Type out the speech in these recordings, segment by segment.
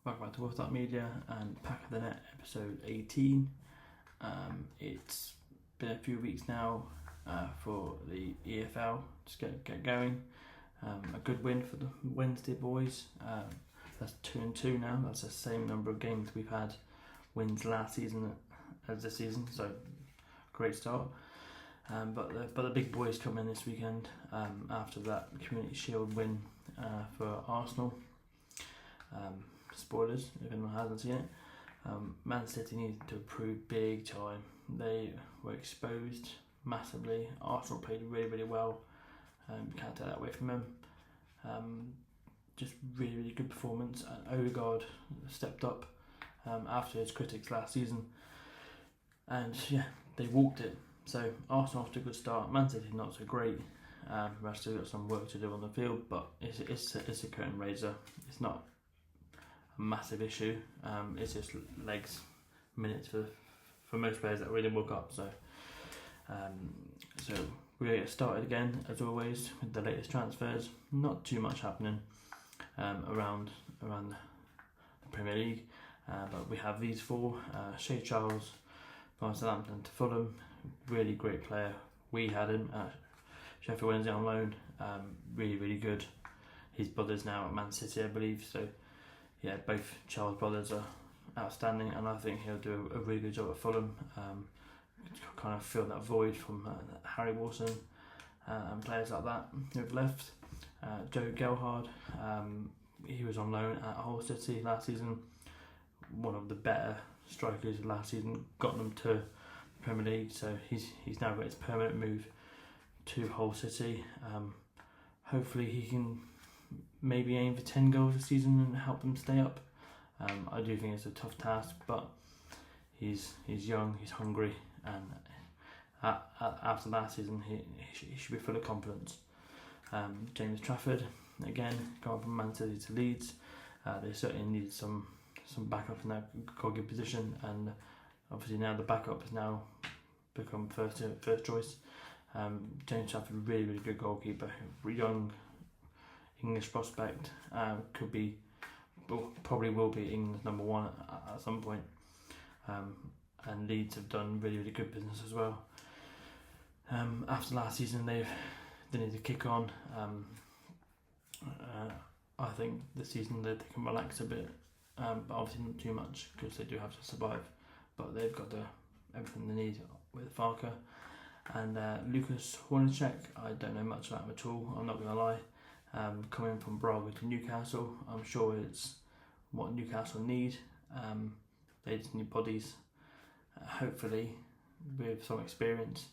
Welcome back to WolfStat Media and Pack of the Net episode 18. It's been a few weeks now for the EFL to get going. A good win for the Wednesday boys. That's 2-2 now. That's the same number of games we've had wins last season as this season, so great start. But the big boys come in this weekend after that Community Shield win for Arsenal. Spoilers if anyone hasn't seen it. Man City needed to improve big time. They were exposed massively. Arsenal played really well. Can't take that away from them. Just really good performance, and Odegaard stepped up after his critics last season, and yeah, they walked it. So Arsenal off to a good start. Man City not so great. We've still got some work to do on the field, but it's a curtain raiser. It's not a massive issue. It's just legs, minutes for most players that really woke up. So we're gonna get started again as always with the latest transfers. Not too much happening around the Premier League, but we have these four. Shea Charles from Southampton to Fulham, really great player. We had him at Sheffield Wednesday on loan. Really good. His brother's now at Man City, I believe. So yeah, both Charles brothers are outstanding, and I think he'll do a really good job at Fulham. Kind of fill that void from Harry Wilson and players like that who've left. Joe Gelhardt, he was on loan at Hull City last season. One of the better strikers last season, got them to the Premier League. So he's now got his permanent move to Hull City. Hopefully he can maybe aim for 10 goals this season and help them stay up. I do think it's a tough task, but he's young, he's hungry, and after last season he should be full of confidence. James Trafford, again, going from Man City to Leeds. They certainly needed some backup in that coggy position, and obviously now the backup has now become first choice. James Trafford, really good goalkeeper, young English prospect, probably will be England's number one at some point. And Leeds have done really good business as well. After last season, they need to kick on. I think this season they can relax a bit, but obviously not too much because they do have to survive. But they've got everything they need with Farker and Lucas Hornacek. I don't know much about him at all, I'm not going to lie. Coming from Braga to Newcastle, I'm sure it's what Newcastle need. They just need bodies, hopefully with some experience.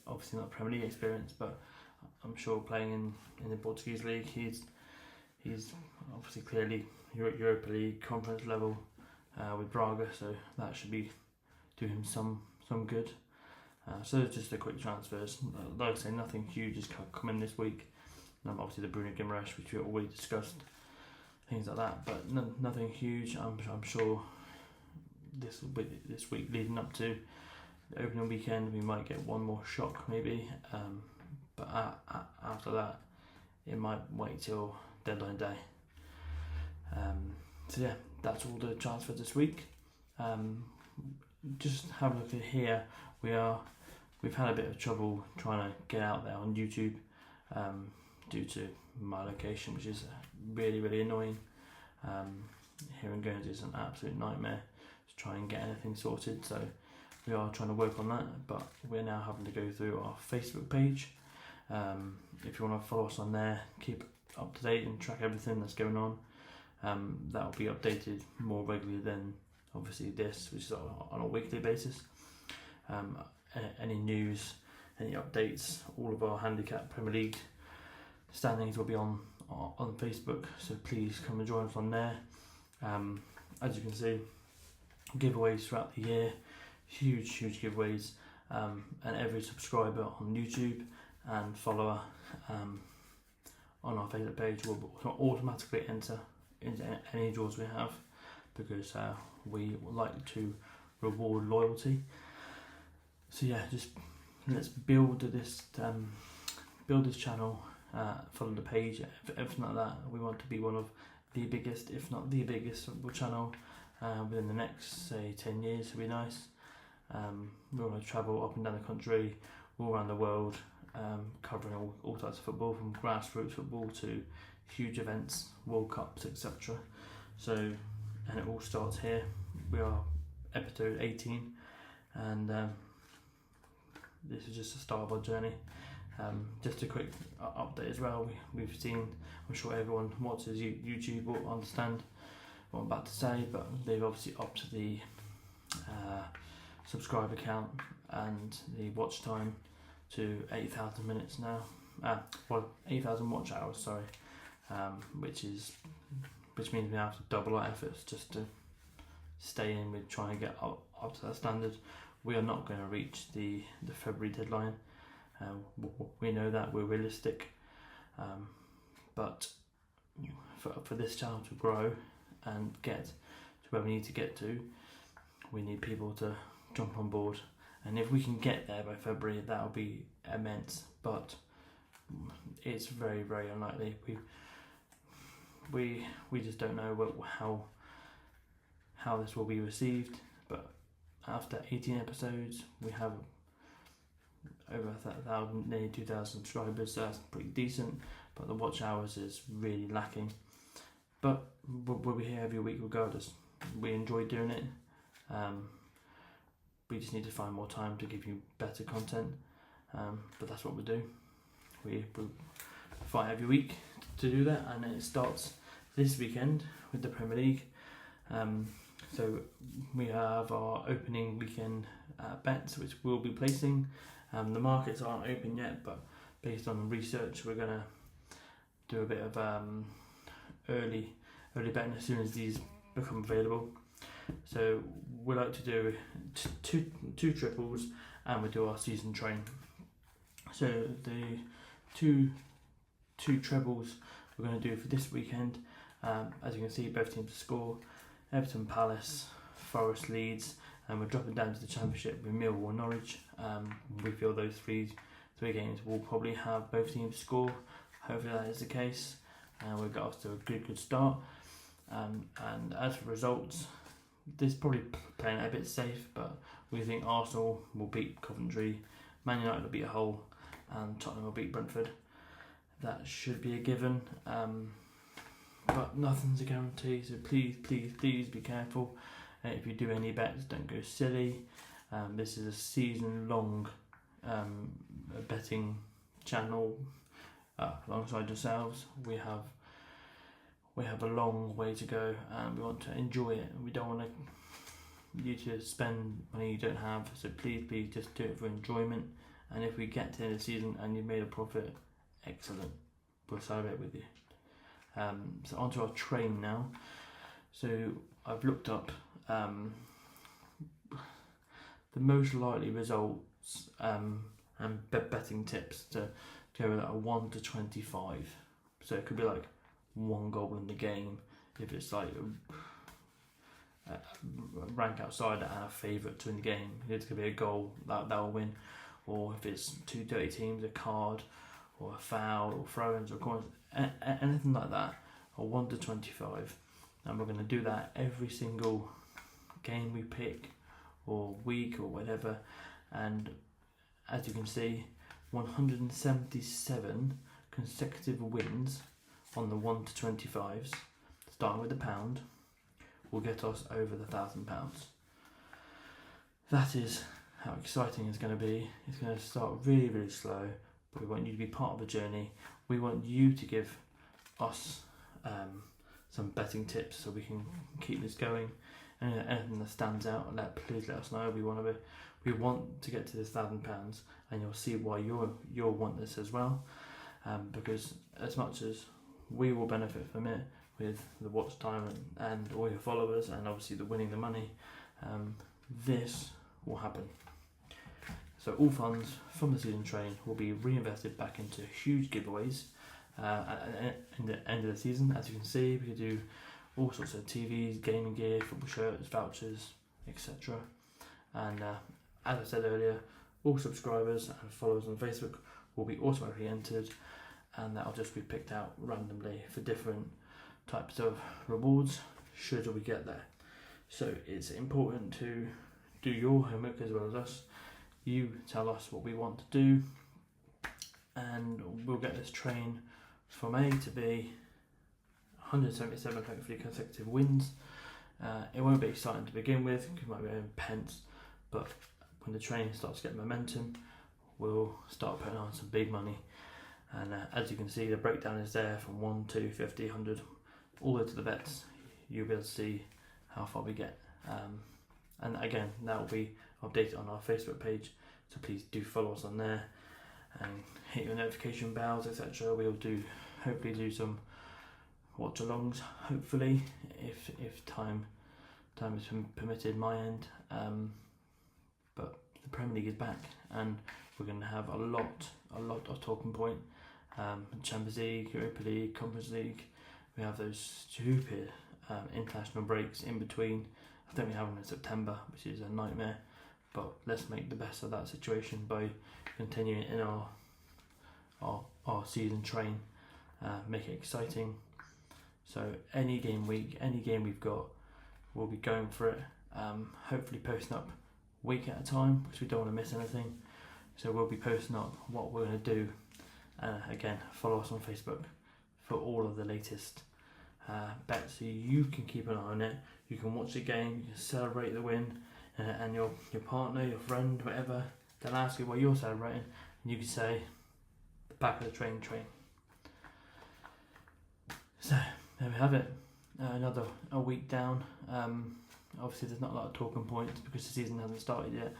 Obviously not Premier League experience, but I'm sure playing in the Portuguese league, he's obviously clearly Europa League conference level with Braga, so that should be do him some good. So just the quick transfers. Like I say, nothing huge has come in this week. Obviously the Bruno Guimaraes, which we already discussed, things like that, but nothing huge. I'm sure this week leading up to the opening weekend we might get one more shock maybe, but after that it might wait till deadline day. So yeah, that's all the transfers this week. Just have a look at here. We've had a bit of trouble trying to get out there on YouTube due to my location, which is really annoying. Here in Guernsey is an absolute nightmare to try and get anything sorted, so we are trying to work on that, but we're now having to go through our Facebook page. If you want to follow us on there, keep up to date and track everything that's going on. That will be updated more regularly than obviously this, which is on a weekly basis. Any news, any updates, all of our handicap Premier League standings will be on Facebook, so please come and join us on there. As you can see, giveaways throughout the year, huge giveaways, and every subscriber on YouTube and follower on our Facebook page will automatically enter into any draws we have, because we like to reward loyalty. So yeah, just let's build this channel, follow the page, everything like that. We want to be one of the biggest, if not the biggest football channel within the next, say, 10 years. It'll be nice. We want to travel up and down the country, all around the world, covering all types of football, from grassroots football to huge events, World Cups, etc. So, and it all starts here. We are episode 18, and this is just the start of our journey. Just a quick update as well. We've seen, I'm sure everyone watches YouTube will understand what I'm about to say, but they've obviously upped the subscriber count and the watch time to 8,000 minutes now. 8,000 watch hours, sorry. Which means we have to double our efforts just to stay in with trying to get up to that standard. We are not going to reach the February deadline. We know that, we're realistic, but for this channel to grow and get to where we need to get to, we need people to jump on board. And if we can get there by February, that will be immense, but it's very, very unlikely. We just don't know how this will be received, but after 18 episodes, we have over 1,000, nearly 2,000 subscribers, so that's pretty decent, but the watch hours is really lacking. But we'll be here every week regardless. We enjoy doing it. We just need to find more time to give you better content, but that's what we do. We fight every week to do that, and it starts this weekend with the Premier League. So we have our opening weekend bets, which we'll be placing. The markets aren't open yet, but based on research, we're going to do a bit of early betting as soon as these become available. So we like to do two triples, and we do our season train. So the two trebles we're going to do for this weekend, as you can see, both teams to score: Everton, Palace, Forest, Leeds, and we're dropping down to the Championship with Millwall, Norwich. We feel those three games will probably have both teams score. Hopefully that is the case, and we'll get off to a good start. And as for results, this is probably playing it a bit safe, but we think Arsenal will beat Coventry, Man United will beat Hull, and Tottenham will beat Brentford. That should be a given, but nothing's a guarantee, so please be careful. If you do any bets, don't go silly. This is a season-long betting channel alongside yourselves. We have a long way to go, and we want to enjoy it. We don't want you to spend money you don't have, so please just do it for enjoyment. And if we get to the end of the season and you've made a profit, excellent, we'll celebrate with you. So onto our train now. So I've looked up the most likely results and betting tips to go with a 1 to 25. So it could be like one goal in the game if it's like a rank outsider and a favourite to win the game. It's going to be a goal that will win, or if it's two dirty teams, a card or a foul or throw-ins or corners, anything like that, or 1 to 25. And we're going to do that every single game we pick or week or whatever. And as you can see, 177 consecutive wins on the 1 to 25s, starting with the pound, will get us over the £1,000. That is how exciting it's going to be. It's going to start really, really slow, but we want you to be part of the journey. We want you to give us some betting tips so we can keep this going. And anything that stands out, please let us know. We want to get to this £1,000, and you'll see why you'll want this as well. Because as much as we will benefit from it with the watch time and all your followers, and obviously the winning the money, this will happen. So all funds from the season train will be reinvested back into huge giveaways at the end of the season. As you can see, we could do all sorts of TVs, gaming gear, football shirts, vouchers, etc. And as I said earlier, all subscribers and followers on Facebook will be automatically entered, and that'll just be picked out randomly for different types of rewards should we get there. So it's important to do your homework as well as us. You tell us what we want to do, and we'll get this train from A to B. 177 hopefully consecutive wins. It won't be exciting to begin with because it might be pence, but when the train starts getting momentum, we'll start putting on some big money. And as you can see, the breakdown is there from 1 to 50, 100, all the way to the bets. You'll be able to see how far we get. And again, that will be updated on our Facebook page, so please do follow us on there and hit your notification bells, etc. We'll hopefully do some watch alongs, hopefully, if time is permitted my end. But the Premier League is back, and we're going to have a lot of talking point. Champions League, Europa League, Conference League. We have those stupid international breaks in between. I think we have them in September, which is a nightmare. But let's make the best of that situation by continuing in our season train. Make it exciting. So any game week, any game we've got, we'll be going for it. Hopefully posting up week at a time because we don't want to miss anything. So we'll be posting up what we're going to do. Again, follow us on Facebook for all of the latest bets, so you can keep an eye on it. You can watch the game, you can celebrate the win, and your partner, your friend, whatever, they'll ask you what you're celebrating, and you can say the back of the train. So there we have it. Another week down. Obviously there's not a lot of talking points because the season hasn't started yet.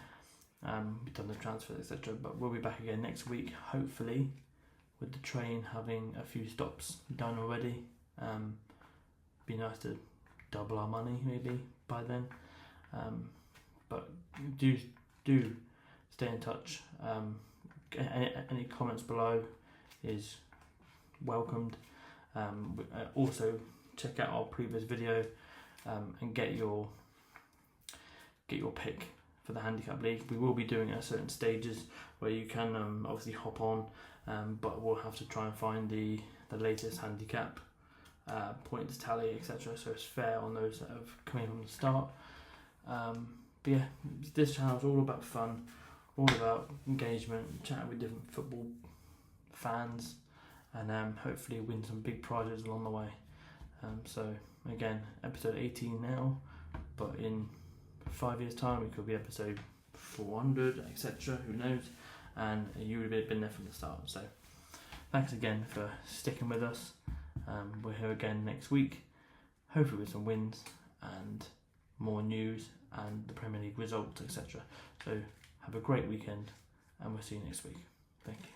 We've done the transfers, etc. But we'll be back again next week, hopefully, with the train having a few stops done already. Be nice to double our money maybe by then. But do stay in touch. Any comments below is welcomed. Also check out our previous video and get your pick for the handicap league. We will be doing it at certain stages where you can obviously hop on, but we'll have to try and find the latest handicap points tally, etc. So it's fair on those that have come in from the start. But yeah, this channel is all about fun, all about engagement, chatting with different football fans, and hopefully win some big prizes along the way. So again, episode 18 now, but in 5 years time it could be episode 400, etc. Who knows? And you would have been there from the start. So thanks again for sticking with us. We're here again next week, hopefully with some wins and more news and the Premier League results, etc. So have a great weekend, and we'll see you next week. Thank you.